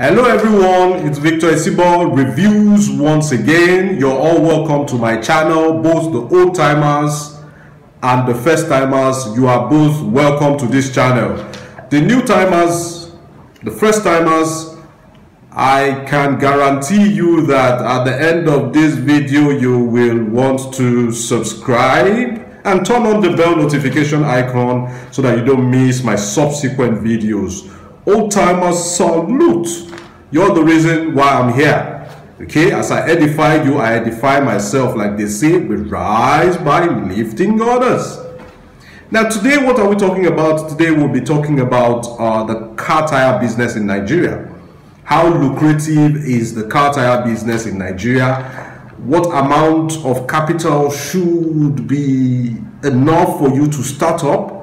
Hello everyone, it's Victor Isibo Reviews once again. You're all welcome to my channel, both the old timers and the first timers. You are both welcome to this channel. The new timers, the first timers, I can guarantee you that at the end of this video you will want to subscribe and turn on the bell notification icon so that you don't miss my subsequent videos. Old timers, salute. You're the reason why I'm here. Okay, as I edify you, I edify myself, like they say, we rise by lifting others. Now today, what are we talking about? Today we'll be talking about the car tire business in Nigeria. How lucrative is the car tire business in Nigeria? What amount of capital should be enough for you to start up?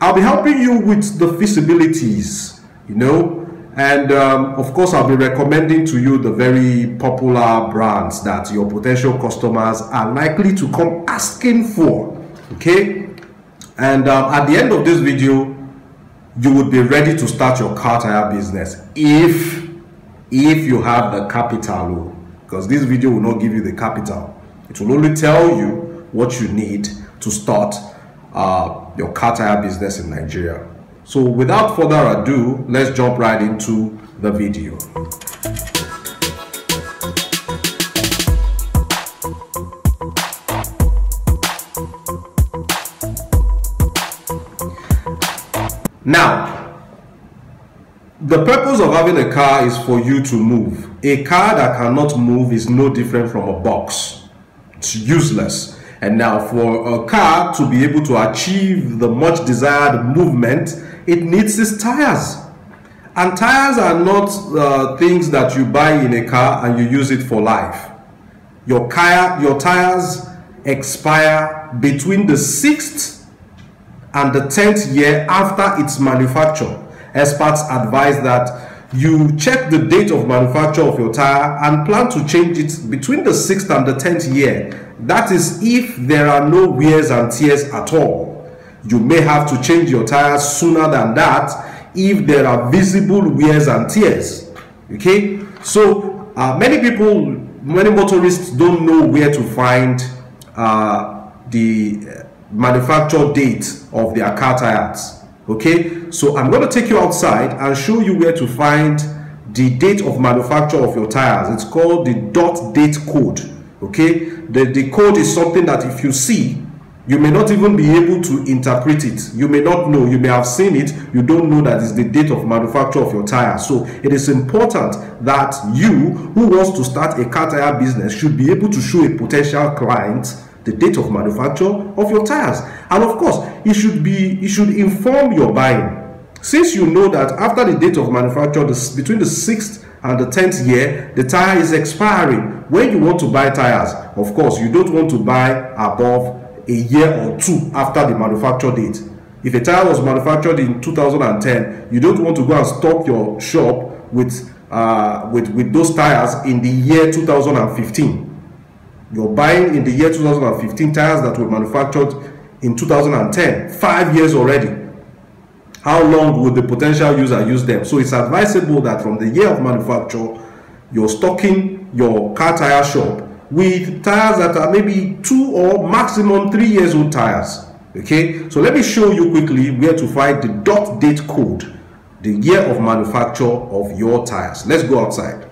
I'll be helping you with the feasibilities, and of course I'll be recommending to you the very popular brands that your potential customers are likely to come asking for. Okay, and at the end of this video you would be ready to start your car tire business if you have the capital, because this video will not give you the capital. It will only tell you what you need to start your car tire business in Nigeria. So without further ado, let's jump right into the video. Now, the purpose of having a car is for you to move. A car that cannot move is no different from a box. It's useless. And now for a car to be able to achieve the much desired movement, it needs its tires. And tires are not things that you buy in a car and you use it for life. Your tires expire between the 6th and the 10th year after its manufacture. Experts advise that you check the date of manufacture of your tire and plan to change it between the 6th and the 10th year. That is if there are no wears and tears at all. You may have to change your tires sooner than that if there are visible wears and tears. Okay, so many motorists don't know where to find the manufacture date of their car tires. Okay, so I'm going to take you outside and show you where to find the date of manufacture of your tires. It's called the dot date code. Okay, the code is something that if you see, you may not even be able to interpret it. You may not know. You may have seen it. You don't know that it's the date of manufacture of your tire. So it is important that you, who wants to start a car tire business, should be able to show a potential client the date of manufacture of your tires. And of course, it should inform your buying. Since you know that after the date of manufacture, between the 6th and the 10th year, the tire is expiring. When you want to buy tires, of course, you don't want to buy above a year or two after the manufacture date. If a tire was manufactured in 2010, you don't want to go and stock your shop with those tires in the year 2015. You're buying in the year 2015 tires that were manufactured in 2010, 5 years already. How long would the potential user use them? So it's advisable that from the year of manufacture, you're stocking your car tire shop with tires that are maybe 2 or maximum 3 years old tires. Okay, so let me show you quickly where to find the dot date code, the year of manufacture of your tires. Let's go outside.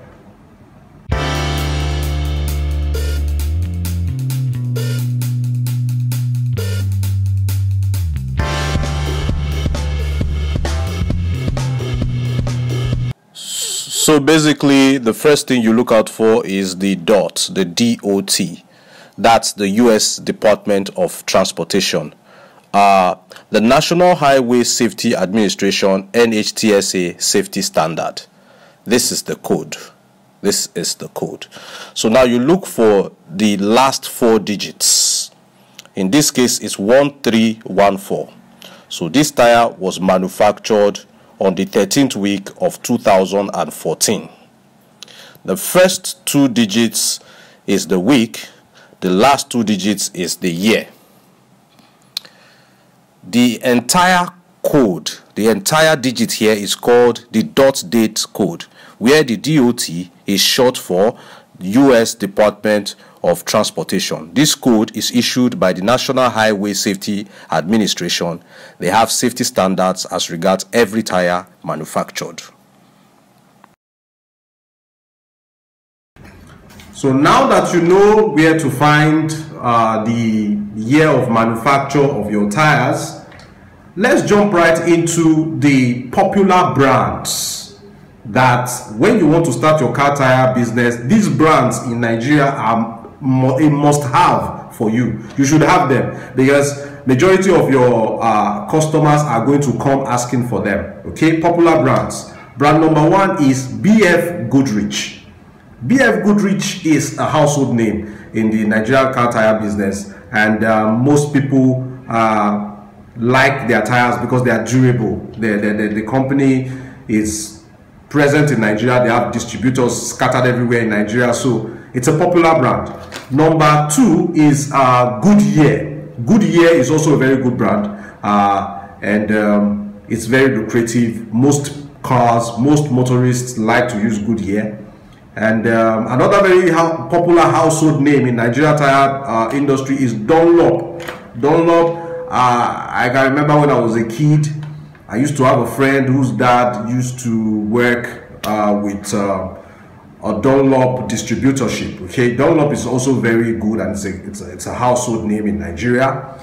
So basically, the first thing you look out for is the DOT, the D-O-T. That's the U.S. Department of Transportation. The National Highway Safety Administration, NHTSA safety standard. This is the code. This is the code. So now you look for the last 4 digits. In this case, it's 1314. So this tire was manufactured on the 13th week of 2014. The first 2 digits is the week, the last 2 digits is the year. The entire code. The entire digit here is called the dot date code, where the DOT is short for US Department of Transportation. This code is issued by the National Highway Safety Administration. They have safety standards as regards every tire manufactured. So now that you know where to find the year of manufacture of your tires, let's jump right into the popular brands that when you want to start your car tire business, these brands in Nigeria are a must-have for you. You should have them because majority of your customers are going to come asking for them. Okay, popular brands. Brand number one is BF Goodrich. BF Goodrich is a household name in the Nigerian car tire business, and most people like their tires because they are durable. The company is present in Nigeria. They have distributors scattered everywhere in Nigeria, so it's a popular brand. Number two is Goodyear. Goodyear is also a very good brand, and it's very lucrative. Most cars, most motorists like to use Goodyear. And another very popular household name in Nigeria tire industry is Dunlop. Dunlop, I can remember when I was a kid, I used to have a friend whose dad used to work with a Dunlop distributorship. Okay, Dunlop is also very good, and it's a household name in Nigeria.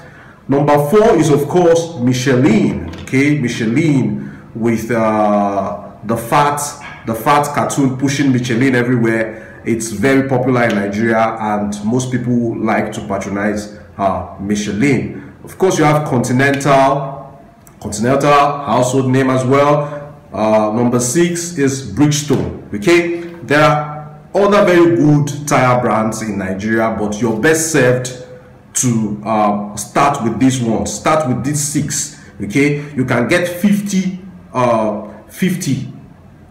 Number four is of course Michelin. Okay, Michelin with the fat cartoon pushing Michelin everywhere. It's very popular in Nigeria, and most people like to patronize Michelin. Of course, you have Continental household name as well. Number six is Bridgestone. Okay, there are other very good tire brands in Nigeria, but you're best served to start with this one. Start with these six. Okay, you can get 50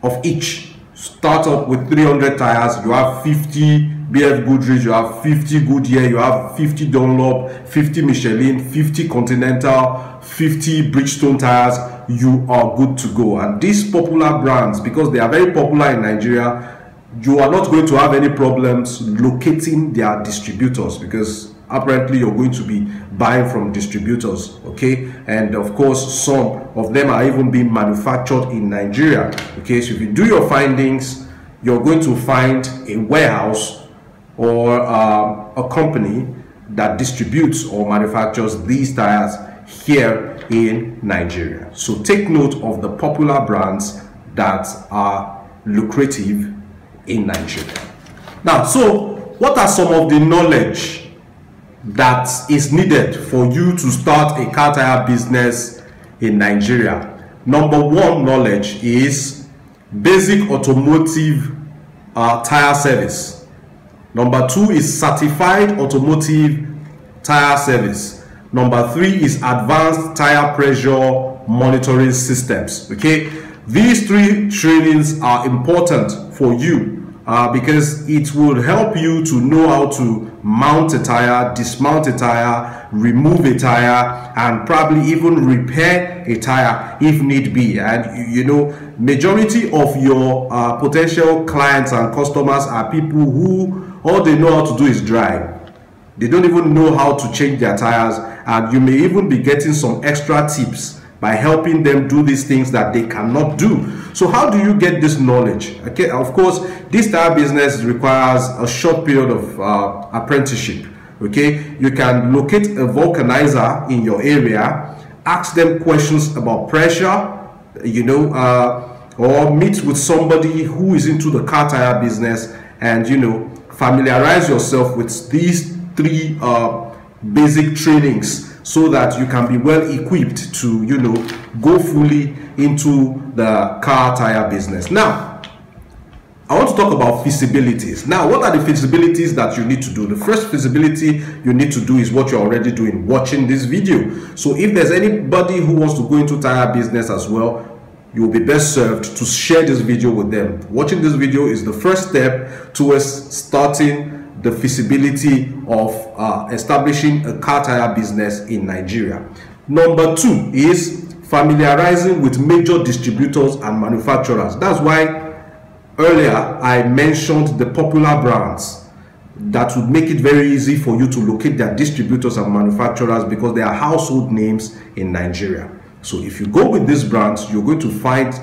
of each. Start up with 300 tires. You have 50 BF Goodrich, you have 50 Goodyear, you have 50 Dunlop, 50 Michelin, 50 Continental, 50 Bridgestone tires. You are good to go. And these popular brands, because they are very popular in Nigeria, you are not going to have any problems locating their distributors, because apparently you're going to be buying from distributors. Okay, and of course some of them are even being manufactured in Nigeria. Okay, so if you do your findings, you're going to find a warehouse or a company that distributes or manufactures these tires here in Nigeria. So take note of the popular brands that are lucrative in Nigeria. Now, so what are some of the knowledge that is needed for you to start a car tire business in Nigeria? Number one knowledge is basic automotive tire service. Number two is certified automotive tire service. Number three is advanced tire pressure monitoring systems. Okay, these three trainings are important for you because it will help you to know how to mount a tire, dismount a tire, remove a tire, and probably even repair a tire if need be. And you know, majority of your potential clients and customers are people who all they know how to do is drive. They don't even know how to change their tires, and you may even be getting some extra tips by helping them do these things that they cannot do. So how do you get this knowledge? Okay, of course, this tire business requires a short period of apprenticeship. Okay, you can locate a vulcanizer in your area, ask them questions about pressure, you know, or meet with somebody who is into the car tire business, and you know, familiarize yourself with these three basic trainings, so that you can be well equipped to, you know, go fully into the car tire business. Now, I want to talk about feasibilities. Now, what are the feasibilities that you need to do? The first feasibility you need to do is what you're already doing, watching this video. So if there's anybody who wants to go into tire business as well, you will be best served to share this video with them. Watching this video is the first step towards starting the feasibility of establishing a car tire business in Nigeria. Number two is familiarizing with major distributors and manufacturers. That's why earlier I mentioned the popular brands that would make it very easy for you to locate their distributors and manufacturers, because they are household names in Nigeria. So if you go with these brands, you're going to find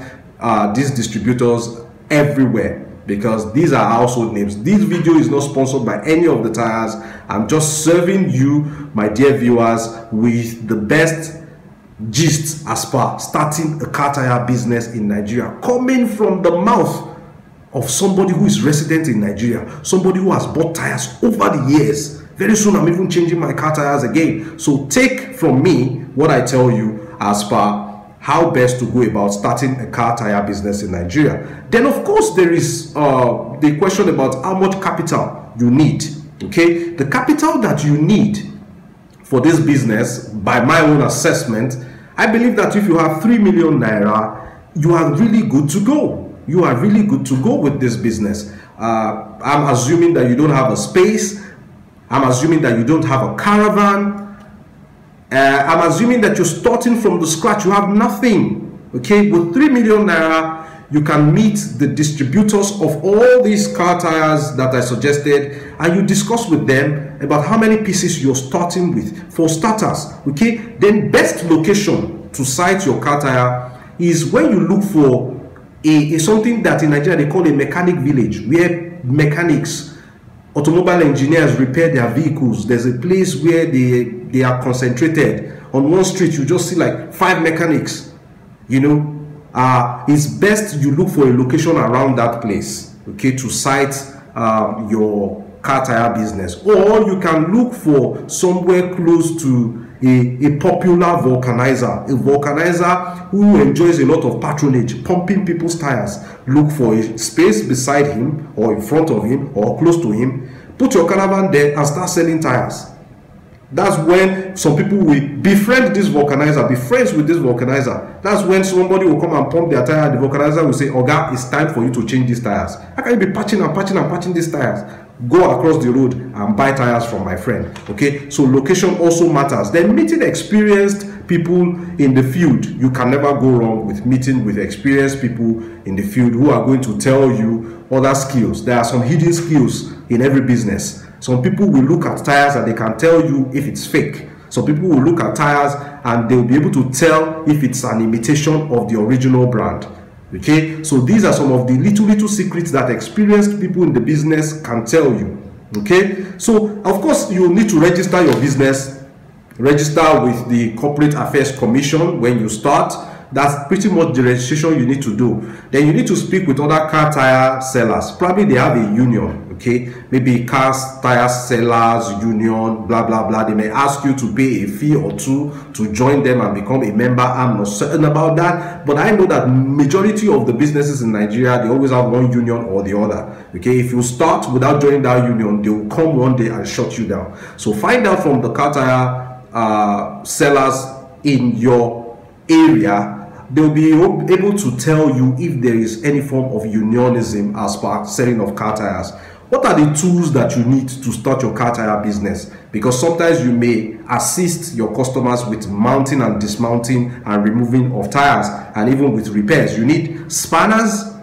these distributors everywhere, because these are household names. This video is not sponsored by any of the tires. I'm just serving you, my dear viewers, with the best gist as per starting a car tire business in Nigeria, coming from the mouth of somebody who is resident in Nigeria, somebody who has bought tires over the years. Very soon I'm even changing my car tires again. So take from me what I tell you as per how best to go about starting a car tire business in Nigeria. Then of course there is the question about how much capital you need. Okay, the capital that you need for this business, by my own assessment, I believe that if you have 3 million naira, you are really good to go. You are really good to go with this business. I'm assuming that you don't have a space. I'm assuming that you don't have a caravan. I'm assuming that you're starting from the scratch. You have nothing. Okay, with 3 million naira, you can meet the distributors of all these car tires that I suggested, and you discuss with them about how many pieces you're starting with. For starters, okay, then best location to site your car tire is when you look for something that in Nigeria they call a mechanic village, where mechanics, automobile engineers repair their vehicles. There's a place where they are concentrated. On one street you just see like 5 mechanics. You know, it's best you look for a location around that place, okay, to site your car tire business. Or you can look for somewhere close to a popular vulcanizer, a vulcanizer who enjoys a lot of patronage, pumping people's tires. Look for a space beside him or in front of him or close to him. Put your caravan there and start selling tires. That's when some people will befriend this vulcanizer, be friends with this vulcanizer. That's when somebody will come and pump their tire. The vulcanizer will say, Oga, it's time for you to change these tires. How can you be patching and patching and patching these tires? Go across the road and buy tires from my friend. Okay, so location also matters. Then meeting experienced people in the field. You can never go wrong with meeting with experienced people in the field who are going to tell you other skills. There are some hidden skills in every business. Some people will look at tires and they can tell you if it's fake. Some people will look at tires and they'll be able to tell if it's an imitation of the original brand. Okay, so these are some of the little secrets that experienced people in the business can tell you. Okay, so of course you need to register your business. Register with the Corporate Affairs Commission when you start. That's pretty much the registration you need to do. Then you need to speak with other car tire sellers. Probably they have a union, okay? Maybe car tire sellers union, blah blah blah. They may ask you to pay a fee or two to join them and become a member. I'm not certain about that, but I know that majority of the businesses in Nigeria, they always have one union or the other. Okay, if you start without joining that union, they will come one day and shut you down. So find out from the car tire sellers in your area. They'll be able to tell you if there is any form of unionism as per selling of car tires. What are the tools that you need to start your car tire business? Because sometimes you may assist your customers with mounting and dismounting and removing of tires, and even with repairs. You need spanners.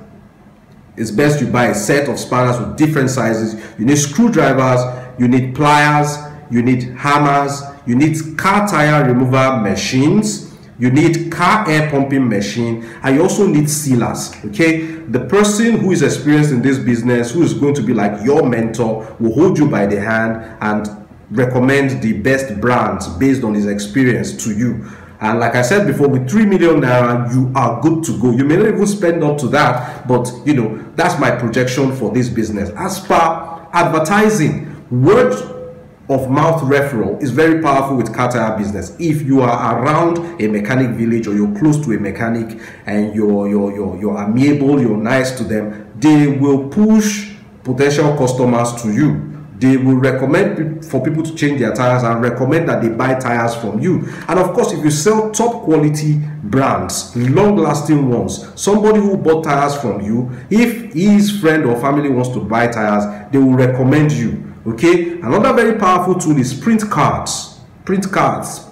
It's best you buy a set of spanners with different sizes. You need screwdrivers, you need pliers, you need hammers, you need car tire remover machines, you need car air pumping machine, and you also need sealers. Okay, the person who is experienced in this business, who is going to be like your mentor, will hold you by the hand and recommend the best brands based on his experience to you. And like I said before, with 3 million naira, you are good to go. You may not even spend up to that, but you know, that's my projection for this business. As per advertising, word of mouth referral is very powerful with car tire business. If you are around a mechanic village or you're close to a mechanic and you're amiable, you're nice to them, they will push potential customers to you. They will recommend for people to change their tires and recommend that they buy tires from you. And of course, if you sell top quality brands, long lasting ones, somebody who bought tires from you, if his friend or family wants to buy tires, they will recommend you. Okay, another very powerful tool is print cards. Print cards,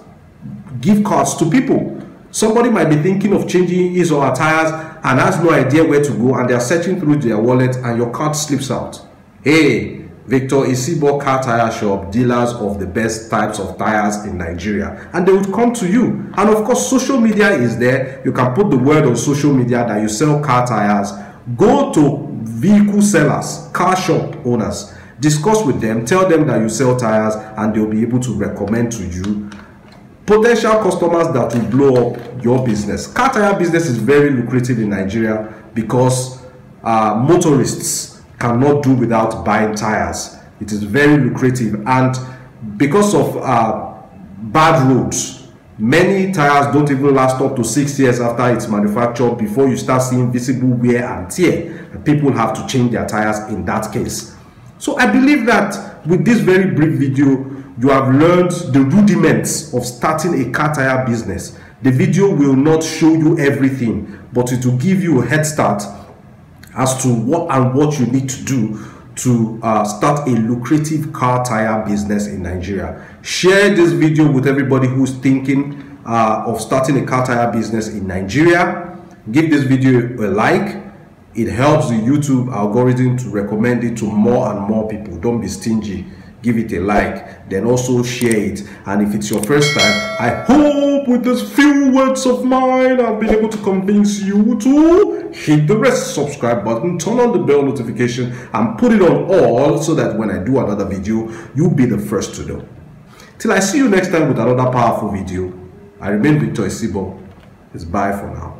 give cards to people. Somebody might be thinking of changing his or her tires and has no idea where to go, and they are searching through their wallet and your card slips out. Hey, Victor Isibo Car Tire Shop, dealers of the best types of tires in Nigeria, and they would come to you. And of course, social media is there. You can put the word on social media that you sell car tires. Go to vehicle sellers, car shop owners, discuss with them, tell them that you sell tires, and they'll be able to recommend to you potential customers that will blow up your business. Car tire business is very lucrative in Nigeria because motorists cannot do without buying tires. It is very lucrative, and because of bad roads, many tires don't even last up to 6 years after it's manufactured before you start seeing visible wear and tear. People have to change their tires in that case. So I believe that with this very brief video, you have learned the rudiments of starting a car tire business. The video will not show you everything, but it will give you a head start as to what you need to do to start a lucrative car tire business in Nigeria. Share this video with everybody who's thinking of starting a car tire business in Nigeria. Give this video a like. It helps the YouTube algorithm to recommend it to more and more people. Don't be stingy. Give it a like, then also share it. And if it's your first time, I hope with these few words of mine I've been able to convince you to hit the rest subscribe button, turn on the bell notification, and put it on all so that when I do another video, you'll be the first to know. Till I see you next time with another powerful video, I remain Victor Isibo. It's bye for now.